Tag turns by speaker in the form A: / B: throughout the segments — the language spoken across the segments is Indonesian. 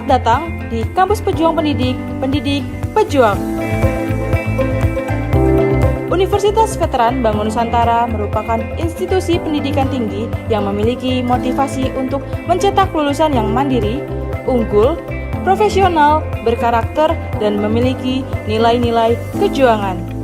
A: datang di Kampus Pejuang Pendidik, Pendidik Pejuang. Universitas Veteran Bangun Nusantara merupakan institusi pendidikan tinggi yang memiliki motivasi untuk mencetak lulusan yang mandiri, unggul, profesional, berkarakter, dan memiliki nilai-nilai kejuangan.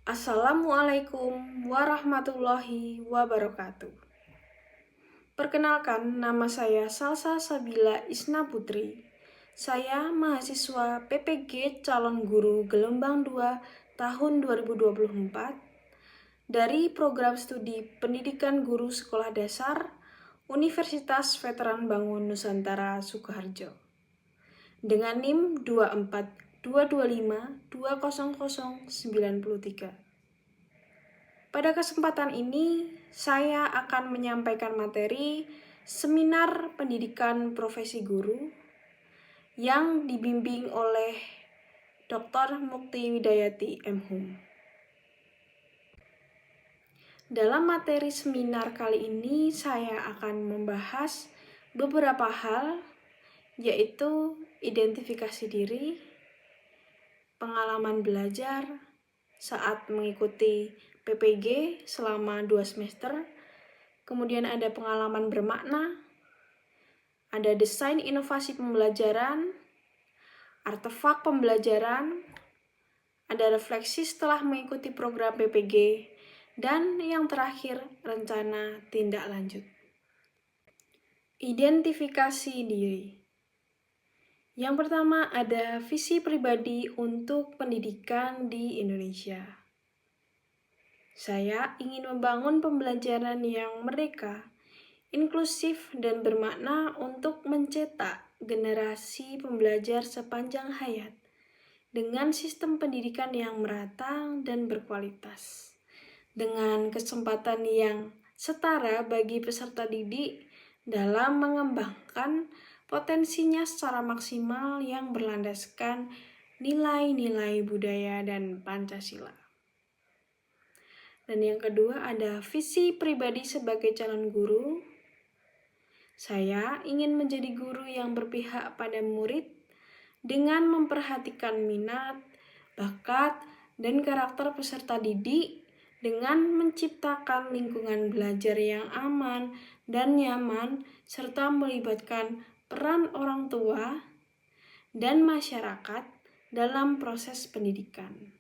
B: Assalamualaikum warahmatullahi wabarakatuh. Perkenalkan, nama saya Salsa Sabila Isna Putri. Saya mahasiswa PPG Calon Guru Gelembang 2 tahun 2024 dari Program Studi Pendidikan Guru Sekolah Dasar Universitas Veteran Bangun Nusantara Sukoharjo dengan NIM 24225200093. Pada kesempatan ini, saya akan menyampaikan materi seminar pendidikan profesi guru yang dibimbing oleh Dr. Mukti Widayati M.Hum. Dalam materi seminar kali ini, saya akan membahas beberapa hal, yaitu identifikasi diri, pengalaman belajar saat mengikuti PPG selama 2 semester, kemudian ada pengalaman bermakna, ada desain inovasi pembelajaran, artefak pembelajaran, ada refleksi setelah mengikuti program PPG, dan yang terakhir, rencana tindak lanjut. Identifikasi diri. Yang pertama ada visi pribadi untuk pendidikan di Indonesia. Saya ingin membangun pembelajaran yang merdeka, inklusif, dan bermakna untuk mencetak generasi pembelajar sepanjang hayat dengan sistem pendidikan yang merata dan berkualitas, dengan kesempatan yang setara bagi peserta didik dalam mengembangkan potensinya secara maksimal yang berlandaskan nilai-nilai budaya dan Pancasila. Dan yang kedua ada visi pribadi sebagai calon guru. Saya ingin menjadi guru yang berpihak pada murid dengan memperhatikan minat, bakat, dan karakter peserta didik dengan menciptakan lingkungan belajar yang aman dan nyaman serta melibatkan peran orang tua dan masyarakat dalam proses pendidikan.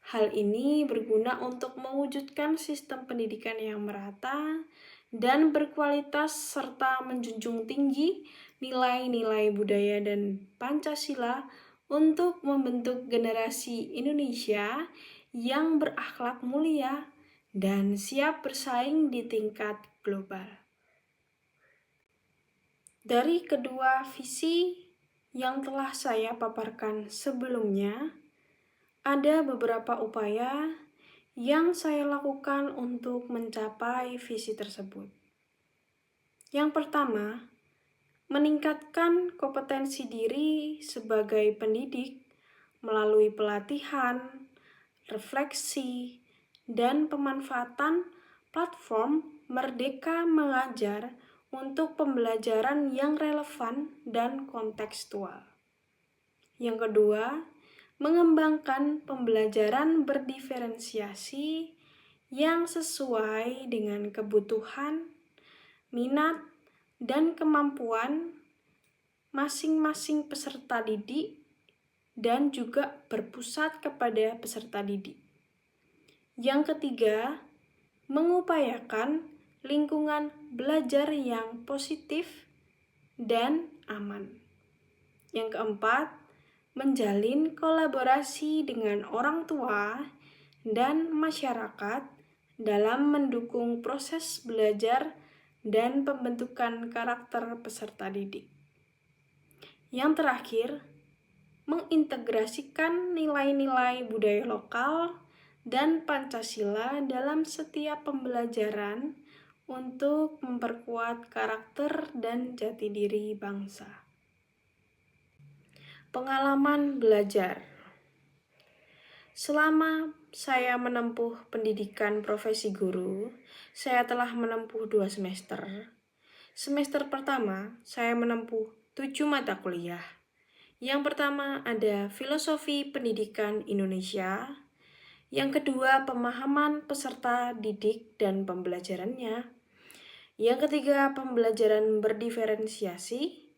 B: Hal ini berguna untuk mewujudkan sistem pendidikan yang merata dan berkualitas serta menjunjung tinggi nilai-nilai budaya dan Pancasila untuk membentuk generasi Indonesia yang berakhlak mulia dan siap bersaing di tingkat global. Dari kedua visi yang telah saya paparkan sebelumnya, ada beberapa upaya yang saya lakukan untuk mencapai visi tersebut. Yang pertama, meningkatkan kompetensi diri sebagai pendidik melalui pelatihan, refleksi, dan pemanfaatan platform Merdeka Mengajar untuk pembelajaran yang relevan dan kontekstual. Yang kedua, mengembangkan pembelajaran berdiferensiasi yang sesuai dengan kebutuhan, minat, dan kemampuan masing-masing peserta didik dan juga berpusat kepada peserta didik. Yang ketiga, mengupayakan lingkungan belajar yang positif dan aman. Yang keempat, menjalin kolaborasi dengan orang tua dan masyarakat dalam mendukung proses belajar dan pembentukan karakter peserta didik. Yang terakhir, mengintegrasikan nilai-nilai budaya lokal dan Pancasila dalam setiap pembelajaran untuk memperkuat karakter dan jati diri bangsa. Pengalaman belajar. Selama saya menempuh pendidikan profesi guru, saya telah menempuh 2 semester. Semester pertama, saya menempuh 7 mata kuliah. Yang pertama ada Filosofi Pendidikan Indonesia, yang kedua pemahaman peserta didik dan pembelajarannya, yang ketiga pembelajaran berdiferensiasi,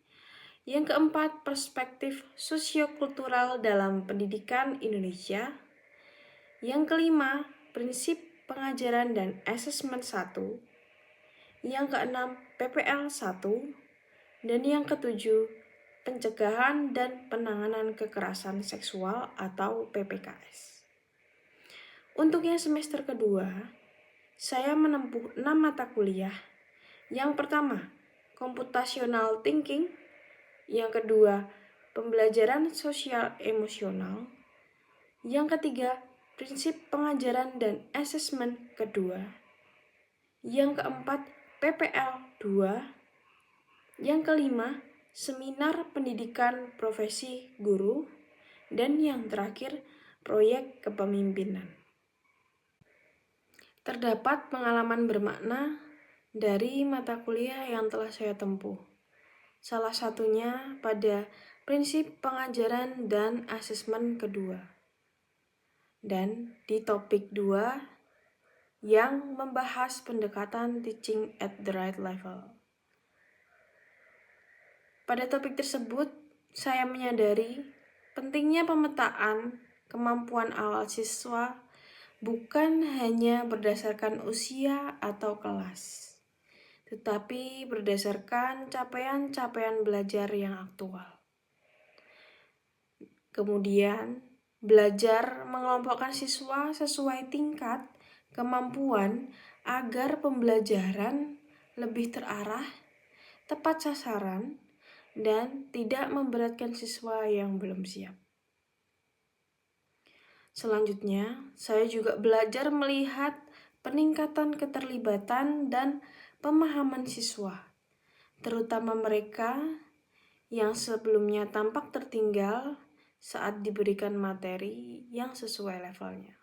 B: yang keempat perspektif sosiokultural dalam pendidikan Indonesia, yang kelima prinsip pengajaran dan asesmen 1, yang keenam PPL 1, dan yang ketujuh pencegahan dan penanganan kekerasan seksual atau PPKS. Untuk yang semester kedua, saya menempuh 6 mata kuliah. Yang pertama, computational thinking. Yang kedua, pembelajaran sosial emosional. Yang ketiga, prinsip pengajaran dan asesmen kedua. Yang keempat, PPL 2. Yang kelima, seminar pendidikan profesi guru. Dan yang terakhir, proyek kepemimpinan. Terdapat pengalaman bermakna dari mata kuliah yang telah saya tempuh. Salah satunya pada prinsip pengajaran dan asesmen kedua. Dan di topik 2 yang membahas pendekatan teaching at the right level. Pada topik tersebut, saya menyadari pentingnya pemetaan kemampuan awal siswa bukan hanya berdasarkan usia atau kelas, tetapi berdasarkan capaian-capaian belajar yang aktual. Kemudian, belajar mengelompokkan siswa sesuai tingkat kemampuan agar pembelajaran lebih terarah, tepat sasaran, dan tidak memberatkan siswa yang belum siap. Selanjutnya, saya juga belajar melihat peningkatan keterlibatan dan pemahaman siswa, terutama mereka yang sebelumnya tampak tertinggal saat diberikan materi yang sesuai levelnya.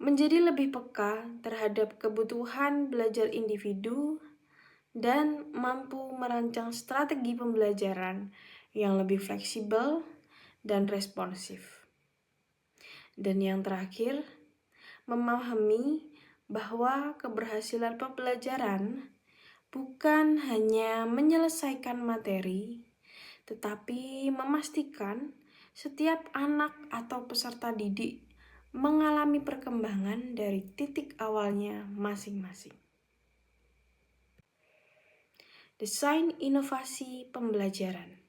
B: Menjadi lebih peka terhadap kebutuhan belajar individu dan mampu merancang strategi pembelajaran yang lebih fleksibel dan responsif. Dan yang terakhir, memahami bahwa keberhasilan pembelajaran bukan hanya menyelesaikan materi, tetapi memastikan setiap anak atau peserta didik mengalami perkembangan dari titik awalnya masing-masing. Desain inovasi pembelajaran.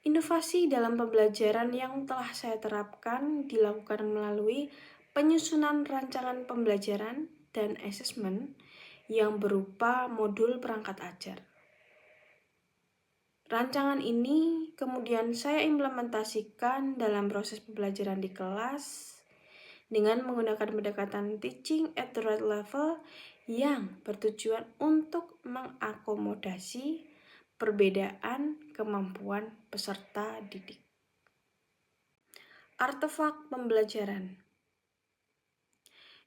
B: Inovasi dalam pembelajaran yang telah saya terapkan dilakukan melalui penyusunan rancangan pembelajaran dan asesmen yang berupa modul perangkat ajar. Rancangan ini kemudian saya implementasikan dalam proses pembelajaran di kelas dengan menggunakan pendekatan teaching at the right level yang bertujuan untuk mengakomodasi perbedaan kemampuan peserta didik. Artefak pembelajaran.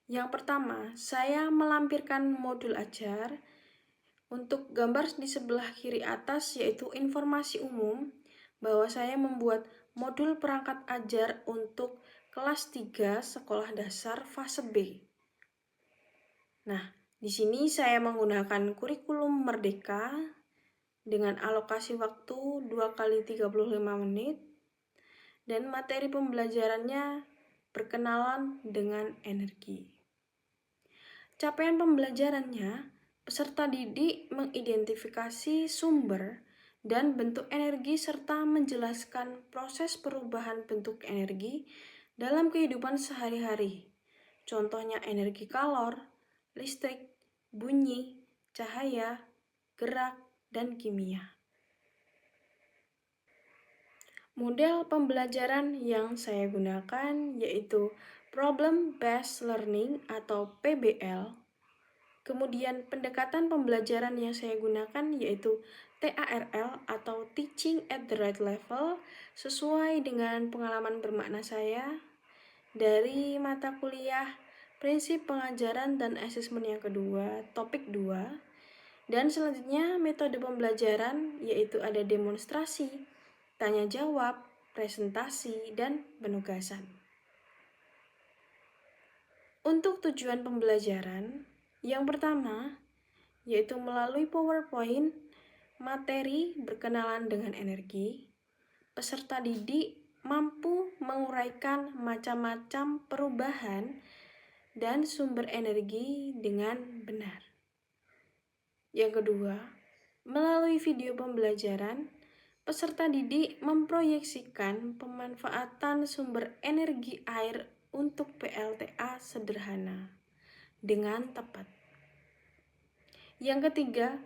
B: Yang pertama, saya melampirkan modul ajar. Untuk gambar di sebelah kiri atas yaitu informasi umum bahwa saya membuat modul perangkat ajar untuk kelas 3 sekolah dasar fase B. Nah, di sini saya menggunakan kurikulum Merdeka dengan alokasi waktu 2 kali 35 menit dan materi pembelajarannya berkenalan dengan energi. Capaian pembelajarannya, peserta didik mengidentifikasi sumber dan bentuk energi serta menjelaskan proses perubahan bentuk energi dalam kehidupan sehari-hari. Contohnya energi kalor, listrik, bunyi, cahaya, gerak, dan kimia. Model pembelajaran yang saya gunakan yaitu Problem Based Learning atau PBL. Kemudian pendekatan pembelajaran yang saya gunakan yaitu TARL atau Teaching at the Right Level sesuai dengan pengalaman bermakna saya dari mata kuliah Prinsip Pengajaran dan Asesmen yang kedua, topik 2. Dan selanjutnya metode pembelajaran yaitu ada demonstrasi, tanya jawab, presentasi, dan penugasan. Untuk tujuan pembelajaran, yang pertama yaitu melalui PowerPoint, materi berkenalan dengan energi, peserta didik mampu menguraikan macam-macam perubahan dan sumber energi dengan benar. Yang kedua, melalui video pembelajaran, peserta didik memproyeksikan pemanfaatan sumber energi air untuk PLTA sederhana dengan tepat. Yang ketiga,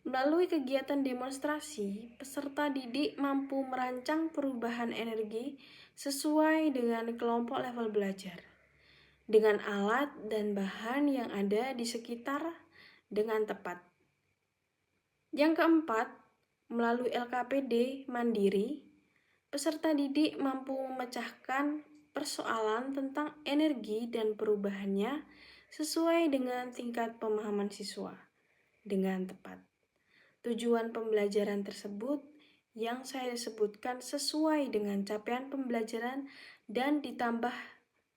B: melalui kegiatan demonstrasi, peserta didik mampu merancang perubahan energi sesuai dengan kelompok level belajar, dengan alat dan bahan yang ada di sekitar dengan tepat. Yang keempat, melalui LKPD mandiri, peserta didik mampu memecahkan persoalan tentang energi dan perubahannya sesuai dengan tingkat pemahaman siswa dengan tepat. Tujuan pembelajaran tersebut yang saya sebutkan sesuai dengan capaian pembelajaran dan ditambah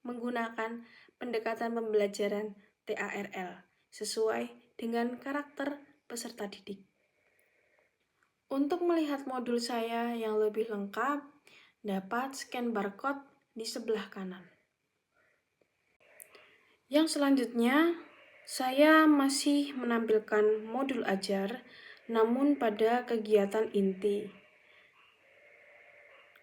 B: menggunakan pendekatan pembelajaran TARL sesuai dengan karakter peserta didik. Untuk melihat modul saya yang lebih lengkap, dapat scan barcode di sebelah kanan. Yang selanjutnya, saya masih menampilkan modul ajar, namun pada kegiatan inti.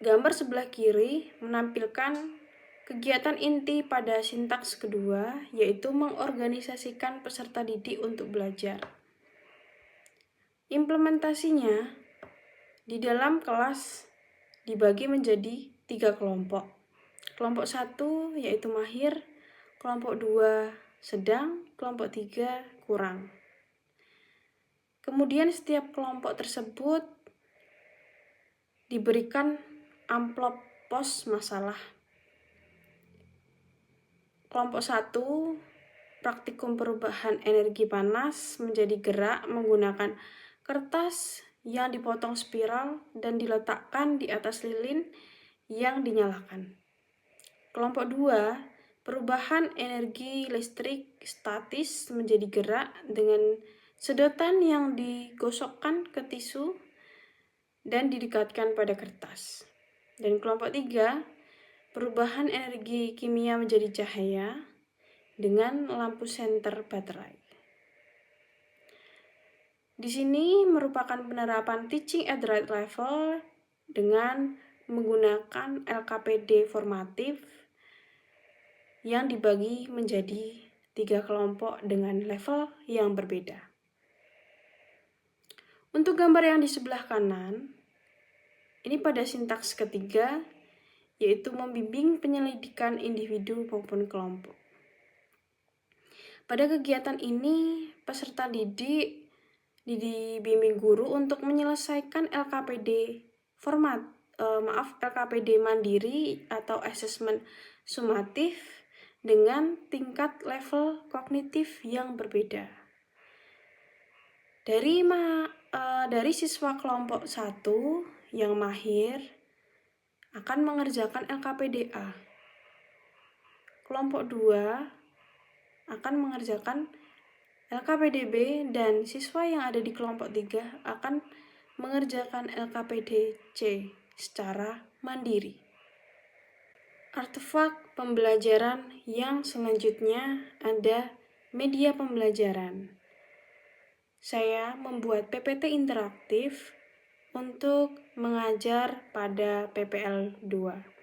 B: Gambar sebelah kiri menampilkan kegiatan inti pada sintaks kedua, yaitu mengorganisasikan peserta didik untuk belajar. Implementasinya di dalam kelas dibagi menjadi 3 kelompok. Kelompok 1 yaitu mahir, kelompok 2 sedang, kelompok 3 kurang. Kemudian setiap kelompok tersebut diberikan amplop pos masalah. Kelompok 1 praktikum perubahan energi panas menjadi gerak menggunakan kertas yang dipotong spiral dan diletakkan di atas lilin yang dinyalakan. Kelompok 2 perubahan energi listrik statis menjadi gerak dengan sedotan yang digosokkan ke tisu dan didekatkan pada kertas. Dan kelompok 3, perubahan energi kimia menjadi cahaya dengan lampu senter baterai. Di sini merupakan penerapan teaching at the right level dengan menggunakan LKPD formatif yang dibagi menjadi 3 kelompok dengan level yang berbeda. Untuk gambar yang di sebelah kanan, ini pada sintaks ketiga, yaitu membimbing penyelidikan individu maupun kelompok. Pada kegiatan ini, peserta didik dibimbing guru untuk menyelesaikan LKPD LKPD mandiri atau asesmen sumatif dengan tingkat level kognitif yang berbeda. Dari siswa kelompok 1 yang mahir akan mengerjakan LKPD A. kelompok 2 akan mengerjakan LKPDB dan siswa yang ada di kelompok 3 akan mengerjakan LKPDC secara mandiri. Artefak pembelajaran yang selanjutnya ada media pembelajaran. Saya membuat PPT interaktif untuk mengajar pada PPL 2.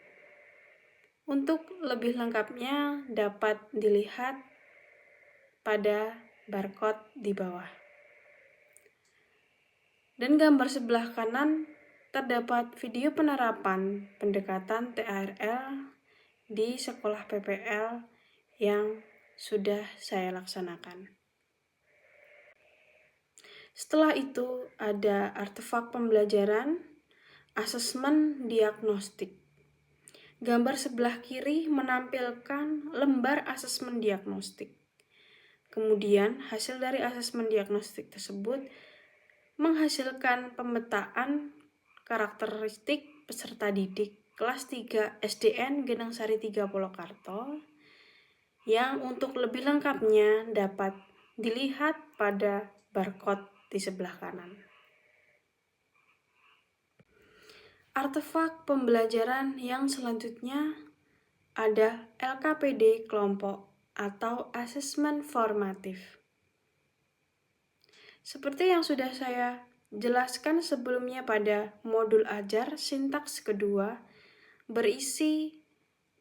B: Untuk lebih lengkapnya dapat dilihat pada barcode di bawah. Dan gambar sebelah kanan terdapat video penerapan pendekatan TARL di sekolah PPL yang sudah saya laksanakan. Setelah itu ada artefak pembelajaran, asesmen diagnostik. Gambar sebelah kiri menampilkan lembar asesmen diagnostik. Kemudian hasil dari asesmen diagnostik tersebut menghasilkan pemetaan karakteristik peserta didik kelas 3 SDN Genang Sari 3 Polokarto yang untuk lebih lengkapnya dapat dilihat pada barcode di sebelah kanan. Artefak pembelajaran yang selanjutnya ada LKPD kelompok atau asesmen formatif. Seperti yang sudah saya jelaskan sebelumnya pada modul ajar sintaks kedua, berisi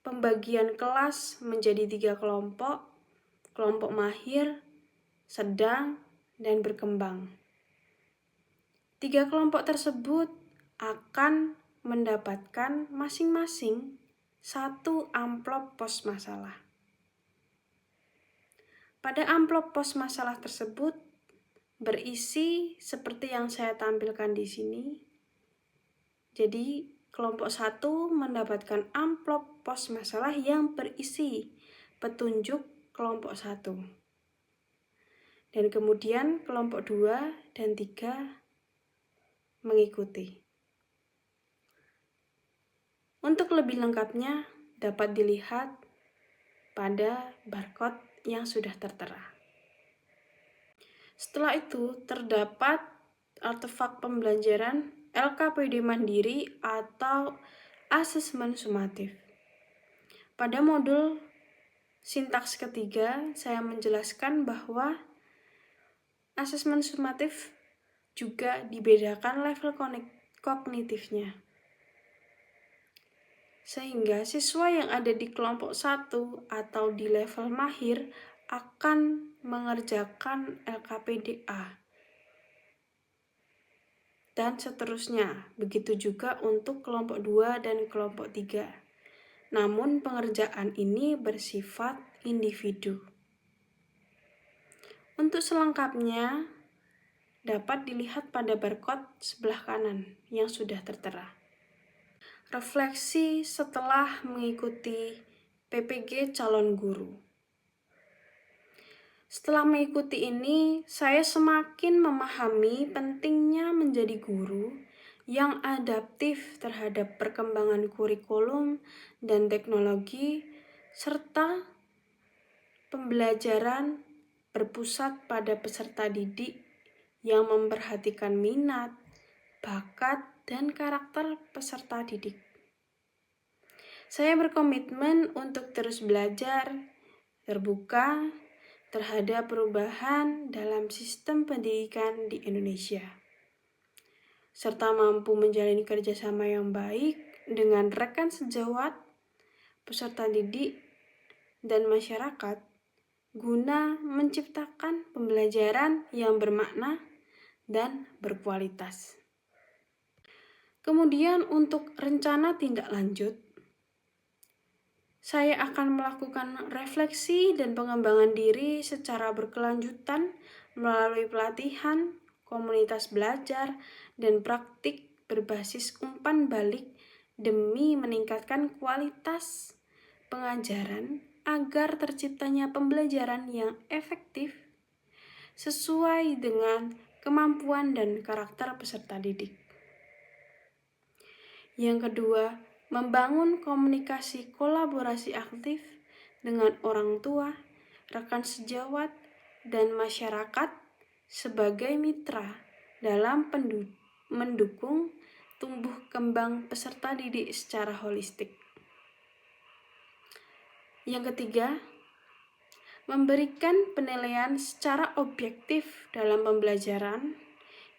B: pembagian kelas menjadi 3 kelompok, kelompok mahir, sedang, dan berkembang. 3 kelompok tersebut akan mendapatkan masing-masing 1 amplop pos masalah. Pada amplop pos masalah tersebut berisi seperti yang saya tampilkan di sini. Jadi, kelompok 1 mendapatkan amplop pos masalah yang berisi petunjuk kelompok 1. Dan kemudian kelompok 2 dan 3 mengikuti. Untuk lebih lengkapnya dapat dilihat pada barcode yang sudah tertera. Setelah itu terdapat artefak pembelajaran LKPD mandiri atau asesmen sumatif. Pada modul sintaks ketiga saya menjelaskan bahwa asesmen sumatif juga dibedakan level kognitifnya. Sehingga siswa yang ada di kelompok 1 atau di level mahir akan mengerjakan LKPDA. Dan seterusnya, begitu juga untuk kelompok 2 dan kelompok 3. Namun pengerjaan ini bersifat individu. Untuk selengkapnya, dapat dilihat pada barcode sebelah kanan yang sudah tertera. Refleksi setelah mengikuti PPG calon guru. Setelah mengikuti ini, saya semakin memahami pentingnya menjadi guru yang adaptif terhadap perkembangan kurikulum dan teknologi, serta pembelajaran berpusat pada peserta didik yang memperhatikan minat, bakat, dan karakter peserta didik. Saya berkomitmen untuk terus belajar, terbuka terhadap perubahan dalam sistem pendidikan di Indonesia, serta mampu menjalani kerjasama yang baik dengan rekan sejawat, peserta didik, dan masyarakat guna menciptakan pembelajaran yang bermakna dan berkualitas. Kemudian untuk rencana tindak lanjut, saya akan melakukan refleksi dan pengembangan diri secara berkelanjutan melalui pelatihan, komunitas belajar, dan praktik berbasis umpan balik demi meningkatkan kualitas pengajaran agar terciptanya pembelajaran yang efektif sesuai dengan kemampuan dan karakter peserta didik. Yang kedua, membangun komunikasi kolaborasi aktif dengan orang tua, rekan sejawat, dan masyarakat sebagai mitra dalam mendukung tumbuh kembang peserta didik secara holistik. Yang ketiga, memberikan penilaian secara objektif dalam pembelajaran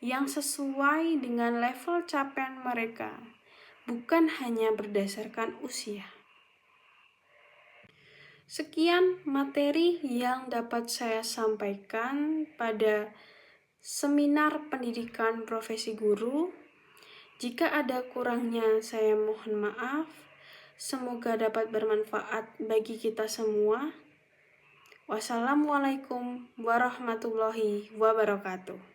B: yang sesuai dengan level capaian mereka, bukan hanya berdasarkan usia. Sekian materi yang dapat saya sampaikan pada seminar pendidikan profesi guru. Jika ada kurangnya, saya mohon maaf. Semoga dapat bermanfaat bagi kita semua. Wassalamualaikum warahmatullahi wabarakatuh.